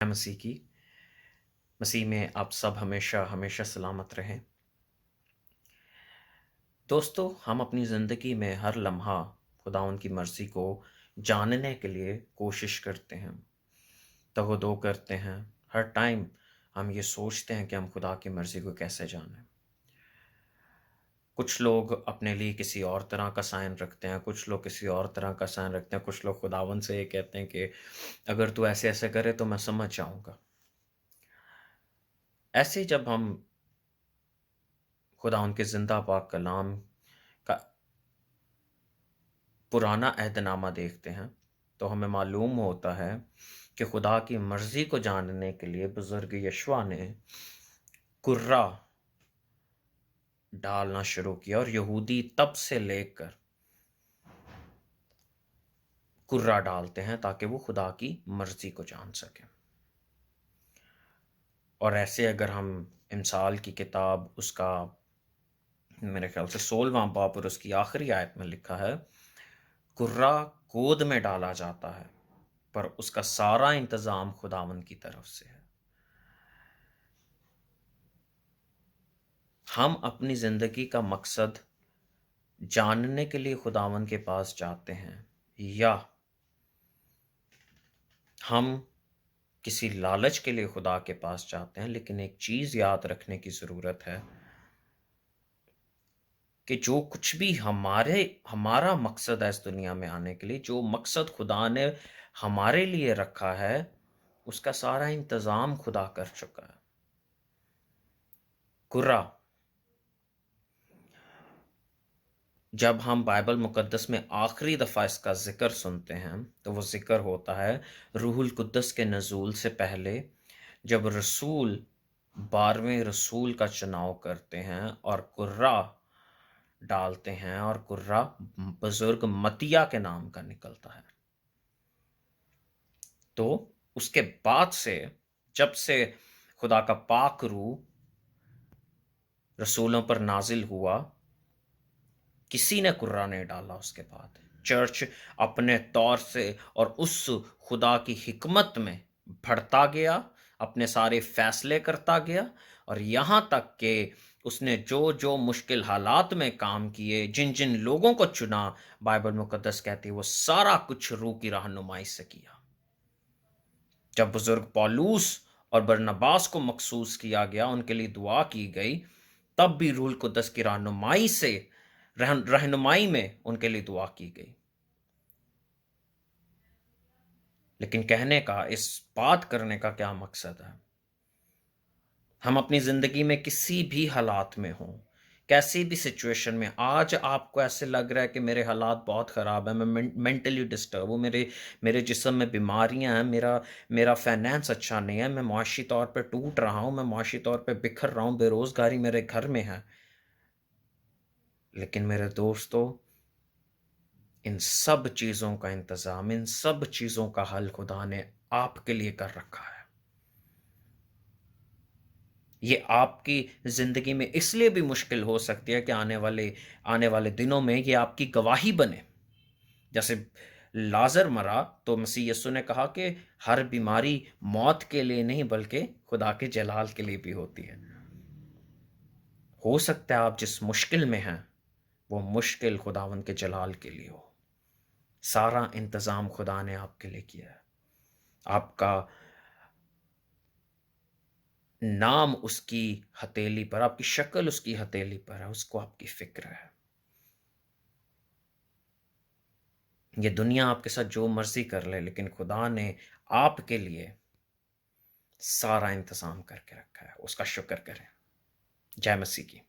मसीह की। मसीह में आप सब हमेशा हमेशा सलामत रहें। दोस्तों, हम अपनी ज़िंदगी में हर लम्हा खुदावंद की मर्ज़ी को जानने के लिए कोशिश करते हैं, तहो-दो करते हैं। हर टाइम हम ये सोचते हैं कि हम खुदा की मर्ज़ी को कैसे जानें। कुछ लोग अपने लिए किसी और तरह का साइन रखते हैं, कुछ लोग किसी और तरह का साइन रखते हैं, कुछ लोग खुदावंद से ये कहते हैं कि अगर तू ऐसे-ऐसे करे तो मैं समझ जाऊँगा। ऐसे जब हम खुदावंद के ज़िंदा पाक कलाम का पुराना अहदनामा देखते हैं, तो हमें मालूम होता है कि खुदा की मर्ज़ी को जानने के लिए बुज़ुर्ग यशवा ने कुर्रा डालना शुरू किया और यहूदी तब से लेकर कुर्रा डालते हैं ताकि वो खुदा की मर्ज़ी को जान सकें। और ऐसे अगर हम इमसाल की किताब उसका मेरे ख्याल से 16वां बाब और उसकी आखिरी आयत में लिखा है, कुर्रा गोद में डाला जाता है, पर उसका सारा इंतज़ाम खुदावंद की तरफ से है। हम अपनी ज़िंदगी का मकसद जानने के लिए खुदावंद के पास जाते हैं या हम किसी लालच के लिए खुदा के पास जाते हैं, लेकिन एक चीज़ याद रखने की ज़रूरत है कि जो कुछ भी हमारा मकसद है इस दुनिया में आने के लिए, जो मकसद खुदा ने हमारे लिए रखा है, उसका सारा इंतज़ाम खुदा कर चुका है। कुर्रा जब हम बाइबल मुक़द्दस में आखिरी दफ़ा इसका ज़िक्र सुनते हैं, तो वो ज़िक्र होता है रूहुल कुद्दस के नज़ूल से पहले, जब रसूल 12वें रसूल का चुनाव करते हैं और कुर्रा डालते हैं और कुर्रा बुज़ुर्ग मत्तियाह के नाम का निकलता है। तो उसके बाद से जब से खुदा का पाक रूह रसूलों पर नाज़िल हुआ, किसी ने कुर्रा नहीं डाला उसके बाद। चर्च अपने तौर से और उस खुदा की हिकमत में बढ़ता गया, अपने सारे फैसले करता गया और यहाँ तक कि उसने जो-जो मुश्किल हालात में काम किए, जिन-जिन लोगों को चुना, बाइबल मुक़द्दस कहती है वो सारा कुछ रूह की रहनुमाई से किया। जब बुज़ुर्ग पौलुस और बरनबास को मखसूस किया गया, उनके लिए दुआ की गई, तब भी रूहुल कुद्दस की रहनुमाई से रहनुमाई में उनके लिए दुआ की गई। लेकिन कहने का, इस बात करने का क्या मकसद है? हम अपनी ज़िंदगी में किसी भी हालात में हों, कैसी भी सिचुएशन में, आज आपको ऐसे लग रहा है कि मेरे हालात बहुत ख़राब हैं, मैं मेंटली डिस्टर्ब हूँ, मेरे मेरे जिस्म में बीमारियाँ हैं, मेरा मेरा फाइनेंस अच्छा नहीं है, मैं मुआशी तौर पे टूट रहा हूँ, मैं मुआशी तौर पे बिखर रहा हूँ, बेरोज़गारी मेरे घर में है। लेकिन मेरे दोस्तों, इन सब चीज़ों का इंतज़ाम, इन सब चीज़ों का हल खुदा ने आपके लिए कर रखा है। ये आपकी ज़िंदगी में इसलिए भी मुश्किल हो सकती है कि आने वाले दिनों में ये आपकी गवाही बने। जैसे लाज़र मरा तो मसीह यीशु ने कहा कि हर बीमारी मौत के लिए नहीं बल्कि खुदा के जलाल के लिए भी होती है। हो सकता है आप जिस मुश्किल में हैं, वो मुश्किल खुदावंद के जलाल के लिए हो। सारा इंतज़ाम खुदा ने आपके लिए किया है। आपका नाम उसकी हथेली पर, आपकी शक्ल उसकी हथेली पर है, उसको आपकी फ़िक्र है। ये दुनिया आपके साथ जो मर्ज़ी कर ले, लेकिन खुदा ने आपके लिए सारा इंतज़ाम करके रखा है। उसका शुक्र करें। जय मसीह की।